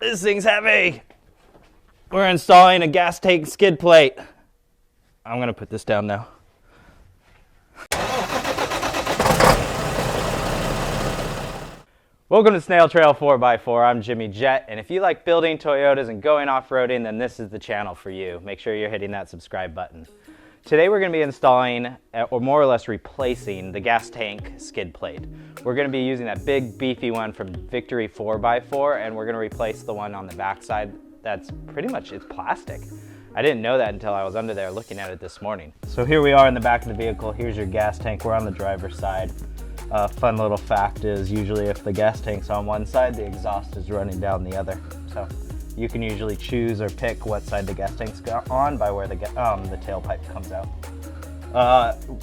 This thing's heavy. We're installing a gas tank skid plate. I'm gonna put this down now. Welcome to SnailTrail4x4. I'm Jimmy Jet, and if you like building Toyotas and going off-roading, then this is the channel for you. Make sure you're hitting that subscribe button. Today we're going to be installing, or more or less replacing, the gas tank skid plate. We're going to be using that big beefy one from Victory4x4, and we're going to replace the one on the backside that's pretty much, it's plastic. I didn't know that until I was under there looking at it this morning. So here we are in the back of the vehicle. Here's your gas tank. We're on the driver's side. Fun little fact is usually if the gas tank's on one side, the exhaust is running down the other. So you can usually choose or pick what side the gas tank's on by where the tailpipe comes out.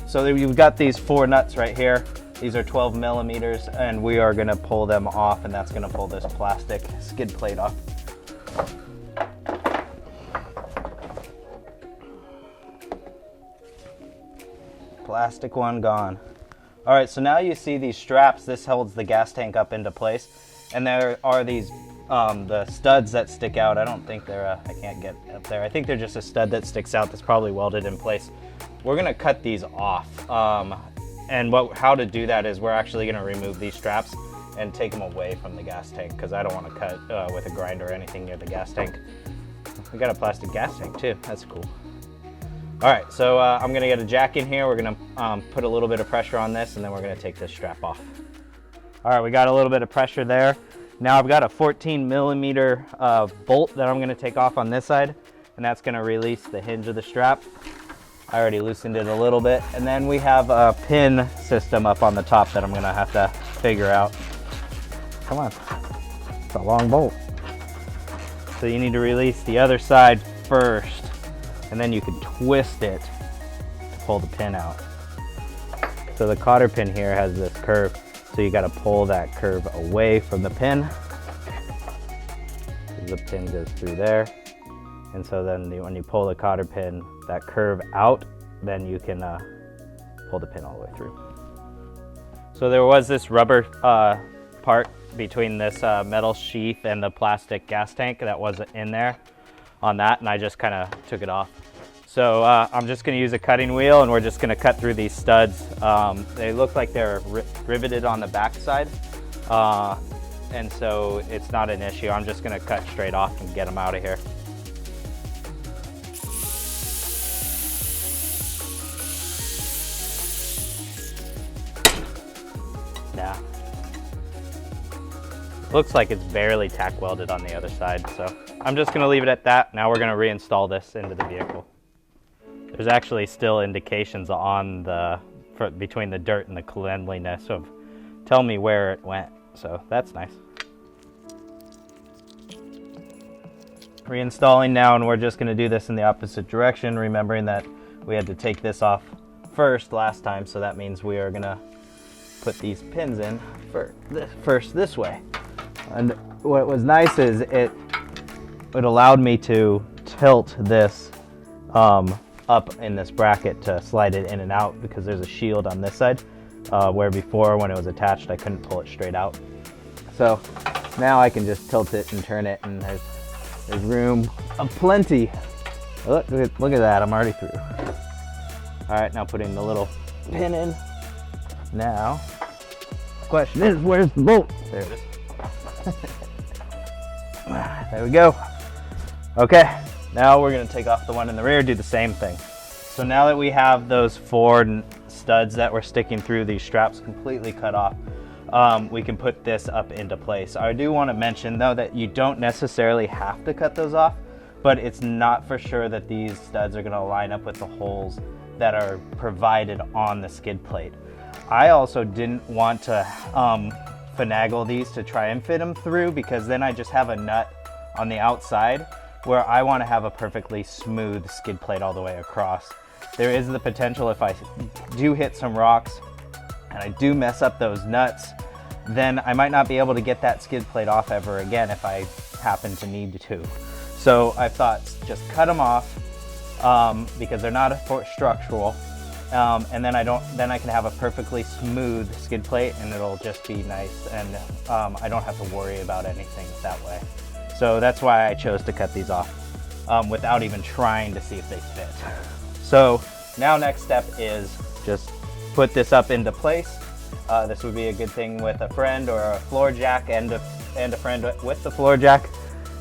So you've got these 4 nuts right here. These are 12 millimeters, and we are gonna pull them off, and that's gonna pull this plastic skid plate off. Plastic one gone. All right, so now you see these straps. This holds the gas tank up into place, and there are these the studs that stick out. I don't think they're I can't get up there. I think they're just a stud that sticks out that's probably welded in place. We're gonna cut these off, and how to do that is we're actually gonna remove these straps and take them away from the gas tank, because I don't want to cut with a grinder or anything near the gas tank. We got a plastic gas tank too. That's cool. All right, so I'm gonna get a jack in here. We're gonna put a little bit of pressure on this, and then we're gonna take this strap off. All right, we got a little bit of pressure there. Now I've got a 14 millimeter bolt that I'm gonna take off on this side, and that's gonna release the hinge of the strap. I already loosened it a little bit. And then we have a pin system up on the top that I'm gonna have to figure out. Come on, it's a long bolt. So you need to release the other side first, and then you can twist it to pull the pin out. So the cotter pin here has this curve, so you got to pull that curve away from the pin. The pin goes through there, and so then when you pull the cotter pin, that curve out, then you can pull the pin all the way through. So there was this rubber part between this metal sheath and the plastic gas tank that wasn't in there on that, and I just kind of took it off. So I'm just going to use a cutting wheel, and we're just going to cut through these studs. They look like they're riveted on the back side, and so it's not an issue. I'm just going to cut straight off and get them out of here. Yeah. Looks like it's barely tack welded on the other side, so I'm just going to leave it at that. Now we're going to reinstall this into the vehicle. There's actually still indications on between the dirt and the cleanliness of tell me where it went, so that's nice. Reinstalling now, and we're just going to do this in the opposite direction, remembering that we had to take this off first last time, so that means we are going to put these pins in first this way. And what was nice is it allowed me to tilt this up in this bracket to slide it in and out, because there's a shield on this side, where before when it was attached I couldn't pull it straight out. So now I can just tilt it and turn it, and there's room aplenty. Look at that, I'm already through. All right, now putting the little pin in. Now, the question is, where's the bolt? There it is. There we go. Okay, now we're gonna take off the one in the rear, do the same thing. So now that we have those 4 studs that were sticking through these straps completely cut off, we can put this up into place. I do want to mention though that you don't necessarily have to cut those off, but it's not for sure that these studs are gonna line up with the holes that are provided on the skid plate. I also didn't want to finagle these to try and fit them through, because then I just have a nut on the outside where I want to have a perfectly smooth skid plate all the way across. There is the potential, if I do hit some rocks and I do mess up those nuts, then I might not be able to get that skid plate off ever again if I happen to need to. So I thought just cut them off, because they're not structural, and then I can have a perfectly smooth skid plate, and it'll just be nice, and I don't have to worry about anything that way. So that's why I chose to cut these off without even trying to see if they fit. So now next step is just put this up into place. This would be a good thing with a friend or a floor jack and a friend with the floor jack.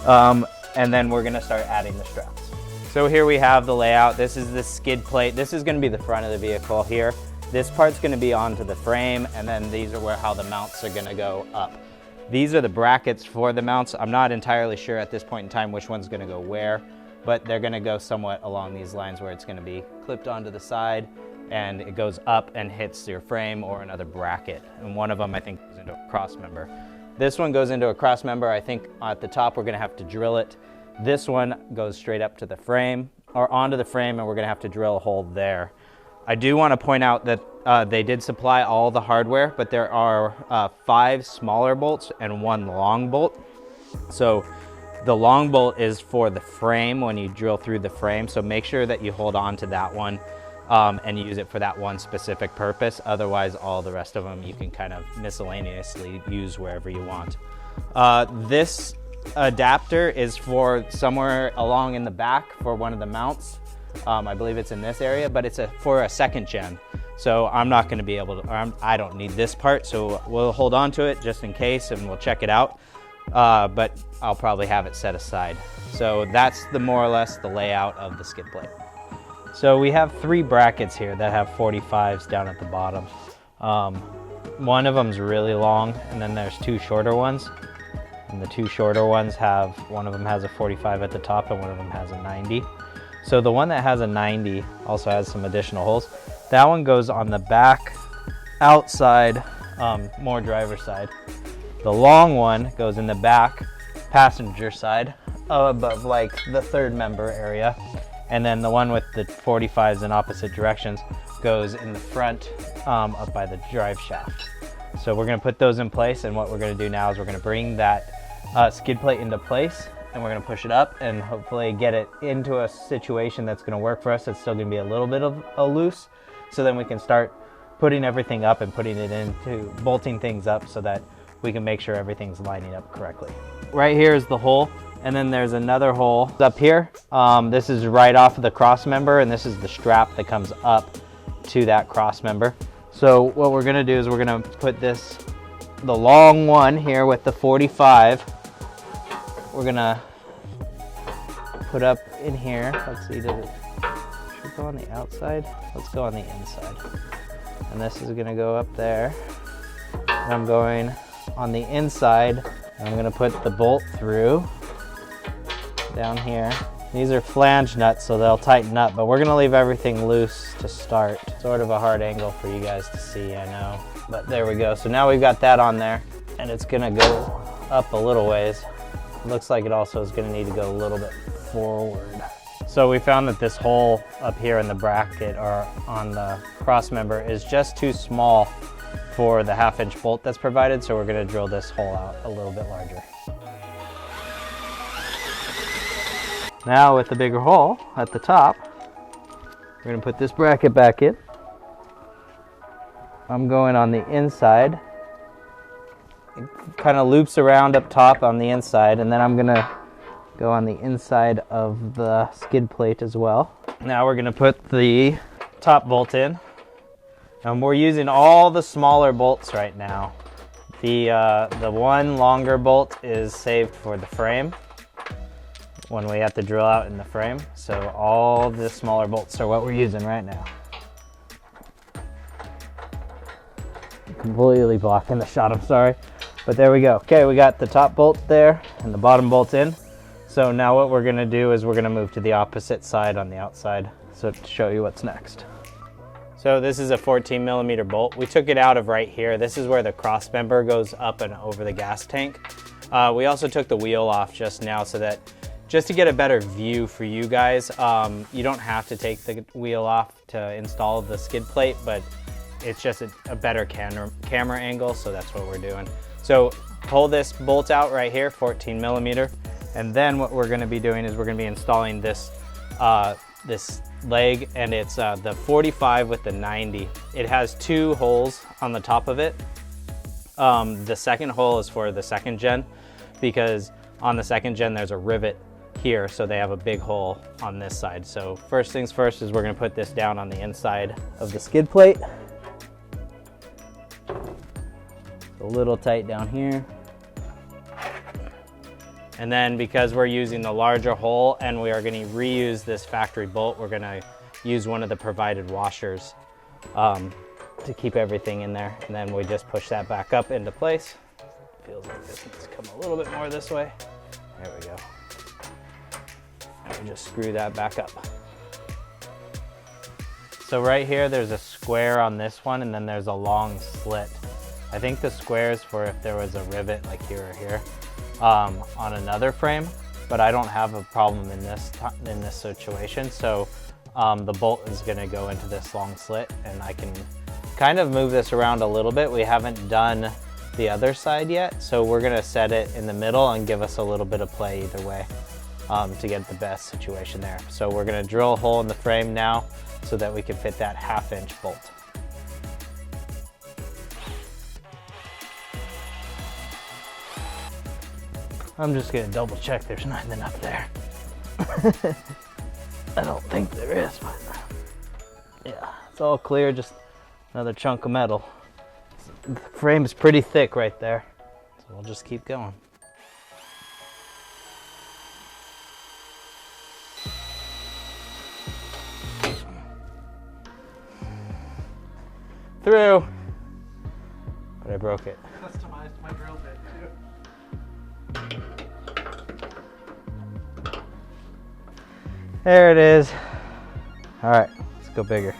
And then we're gonna start adding the straps. So here we have the layout. This is the skid plate. This is gonna be the front of the vehicle here. This part's gonna be onto the frame, and then these are how the mounts are gonna go up. These are the brackets for the mounts. I'm not entirely sure at this point in time which one's gonna go where, but they're gonna go somewhat along these lines where it's gonna be clipped onto the side and it goes up and hits your frame or another bracket. And one of them I think goes into a cross member. This one goes into a cross member. I think at the top we're gonna have to drill it. This one goes straight up to the frame or onto the frame, and we're gonna have to drill a hole there. I do want to point out that they did supply all the hardware, but there are 5 smaller bolts and 1 long bolt. So the long bolt is for the frame when you drill through the frame. So make sure that you hold on to that one and use it for that one specific purpose. Otherwise, all the rest of them you can kind of miscellaneously use wherever you want. This adapter is for somewhere along in the back for one of the mounts. I believe it's in this area, but it's for a 2nd gen. So I'm not going to be able to, or I don't need this part, so we'll hold on to it just in case and we'll check it out. But I'll probably have it set aside. So that's more or less the layout of the skid plate. So we have 3 brackets here that have 45s down at the bottom. One of them's really long, and then there's 2 shorter ones. And the 2 shorter ones one of them has a 45 at the top and one of them has a 90. So the one that has a 90 also has some additional holes. That one goes on the back outside, more driver's side. The long one goes in the back passenger side above like the 3rd member area. And then the one with the 45s in opposite directions goes in the front up by the drive shaft. So we're gonna put those in place, and what we're gonna do now is we're gonna bring that skid plate into place, and we're gonna push it up and hopefully get it into a situation that's gonna work for us. It's still gonna be a little bit of a loose, so then we can start putting everything up and putting it into bolting things up so that we can make sure everything's lining up correctly. Right here is the hole, and then there's another hole up here. This is right off of the cross member, and this is the strap that comes up to that cross member. So what we're gonna do is we're gonna put the long one here with the 45, we're gonna put up in here. Let's see, should we go on the outside? Let's go on the inside. And this is gonna go up there. And I'm going on the inside, and I'm gonna put the bolt through down here. These are flange nuts, so they'll tighten up, but we're gonna leave everything loose to start. Sort of a hard angle for you guys to see, I know. But there we go. So now we've got that on there, and it's gonna go up a little ways. Looks like it also is gonna need to go a little bit forward. So we found that this hole up here in the bracket or on the cross member is just too small for the 1/2-inch bolt that's provided, so we're gonna drill this hole out a little bit larger. Now with the bigger hole at the top, we're gonna put this bracket back in. I'm going on the inside. It kind of loops around up top on the inside, and then I'm gonna go on the inside of the skid plate as well. Now we're gonna put the top bolt in. And we're using all the smaller bolts right now. The one longer bolt is saved for the frame when we have to drill out in the frame. So all the smaller bolts are what we're using right now. Completely blocking the shot, I'm sorry. But there we go. Okay, we got the top bolt there and the bottom bolt in. So now what we're gonna do is we're gonna move to the opposite side on the outside. So to show you what's next. So this is a 14mm bolt. We took it out of right here. This is where the cross member goes up and over the gas tank. We also took the wheel off just now so that just to get a better view for you guys. You don't have to take the wheel off to install the skid plate, but it's just a better camera angle, so that's what we're doing. So pull this bolt out right here, 14mm, and then what we're gonna be doing is we're gonna be installing this this leg, and it's the 45 with the 90. It has 2 holes on the top of it. The second hole is for the 2nd gen, because on the second gen, there's a rivet here, so they have a big hole on this side. So first things first is we're gonna put this down on the inside of the skid plate. A little tight down here. And then because we're using the larger hole and we are gonna reuse this factory bolt, we're gonna use one of the provided washers to keep everything in there. And then we just push that back up into place. Feels like this needs to come a little bit more this way. There we go. And we just screw that back up. So right here, there's a square on this one, and then there's a long slit. I think the square is for if there was a rivet like here or here on another frame, but I don't have a problem in this situation. So the bolt is gonna go into this long slit, and I can kind of move this around a little bit. We haven't done the other side yet, so we're gonna set it in the middle and give us a little bit of play either way to get the best situation there. So we're gonna drill a hole in the frame now so that we can fit that 1/2 inch bolt. I'm just gonna double check there's nothing up there. I don't think there is, but yeah, it's all clear, just another chunk of metal. The frame is pretty thick right there, so we'll just keep going. Through, but I broke it. Customized my drill bit too. There it is. All right, let's go bigger.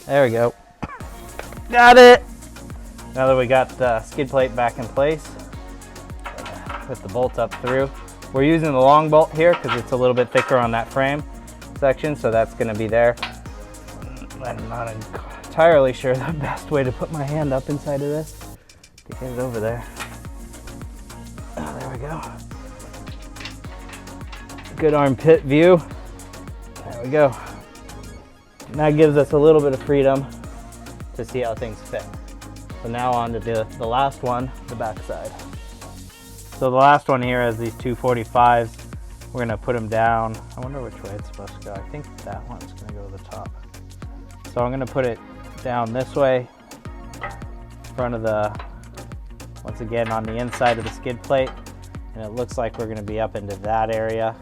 There we go. Got it. Now that we got the skid plate back in place, put the bolt up through. We're using the long bolt here because it's a little bit thicker on that frame section, so that's going to be there. I'm not entirely sure the best way to put my hand up inside of this to get it over there. Oh, there we go. Good armpit view. There we go. And that gives us a little bit of freedom to see how things fit. So now on to the last one, the back side. So the last one here has these 245s. We're gonna put them down. I wonder which way it's supposed to go. I think that one's gonna go to the top. So I'm gonna put it down this way, in front of the, once again on the inside of the skid plate. And it looks like we're gonna be up into that area.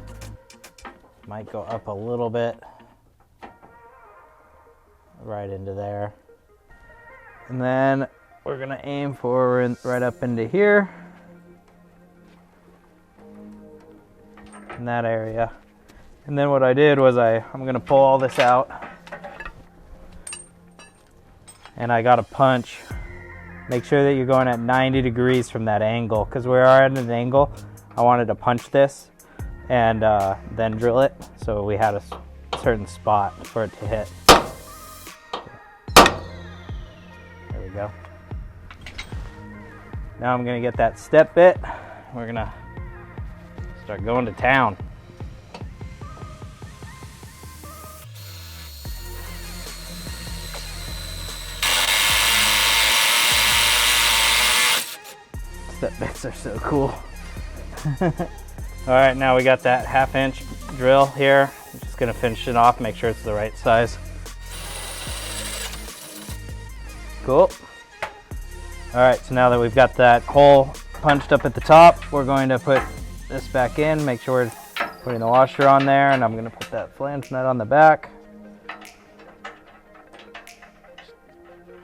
Might go up a little bit. Right into there. And then we're gonna aim for right up into here. In that area. And then what I did was I'm gonna pull all this out. And I got a punch. Make sure that you're going at 90 degrees from that angle, because we are at an angle. I wanted to punch this and then drill it, so we had a certain spot for it to hit. There we go. Now I'm gonna get that step bit. We're gonna start going to town. Step bits are so cool. All right, now we got that 1/2 inch drill here. I'm just gonna finish it off, make sure it's the right size. Cool. All right, so now that we've got that hole punched up at the top, we're going to put this back in, make sure we're putting the washer on there, and I'm gonna put that flange nut on the back.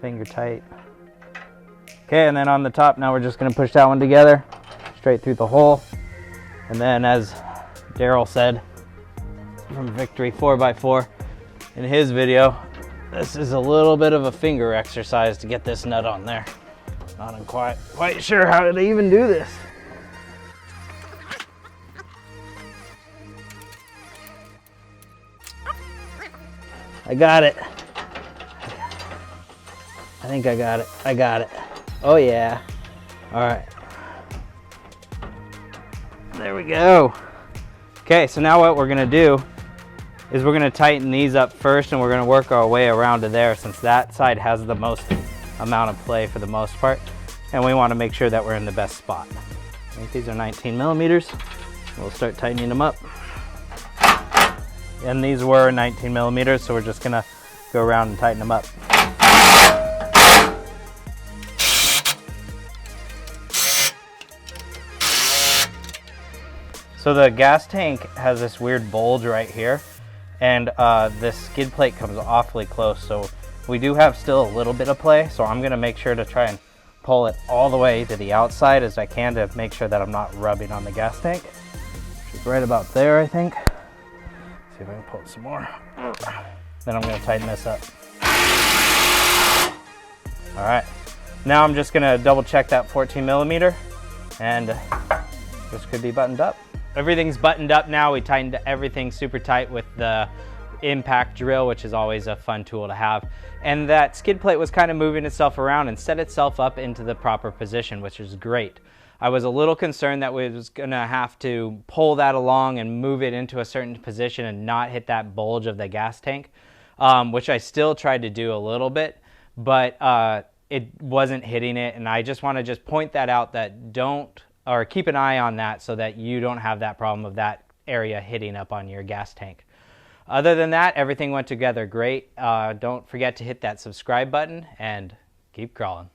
Finger tight. Okay, and then on the top, now we're just gonna push that one together, straight through the hole. And then as Daryl said from Victory4x4 in his video, this is a little bit of a finger exercise to get this nut on there. Not quite sure how to even do this. I got it. I think I got it. I got it. Oh yeah. All right. There we go. Okay, so now what we're gonna do is we're gonna tighten these up first, and we're gonna work our way around to there, since that side has the most amount of play for the most part, and we wanna make sure that we're in the best spot. I think these are 19 millimeters. We'll start tightening them up. And these were 19 millimeters, so we're just gonna go around and tighten them up. So the gas tank has this weird bulge right here, and this skid plate comes awfully close, so we do have still a little bit of play, so I'm gonna make sure to try and pull it all the way to the outside as I can to make sure that I'm not rubbing on the gas tank, which is right about there, I think. See if I can pull it some more. Then I'm gonna tighten this up. All right, now I'm just gonna double check that 14 millimeter, and this could be buttoned up. Everything's buttoned up now. We tightened everything super tight with the impact drill, which is always a fun tool to have. And that skid plate was kind of moving itself around and set itself up into the proper position, which is great. I was a little concerned that we was gonna have to pull that along and move it into a certain position and not hit that bulge of the gas tank, which I still tried to do a little bit, but it wasn't hitting it. And I just wanna point that out, that keep an eye on that so that you don't have that problem of that area hitting up on your gas tank. Other than that, everything went together great. Don't forget to hit that subscribe button and keep crawling.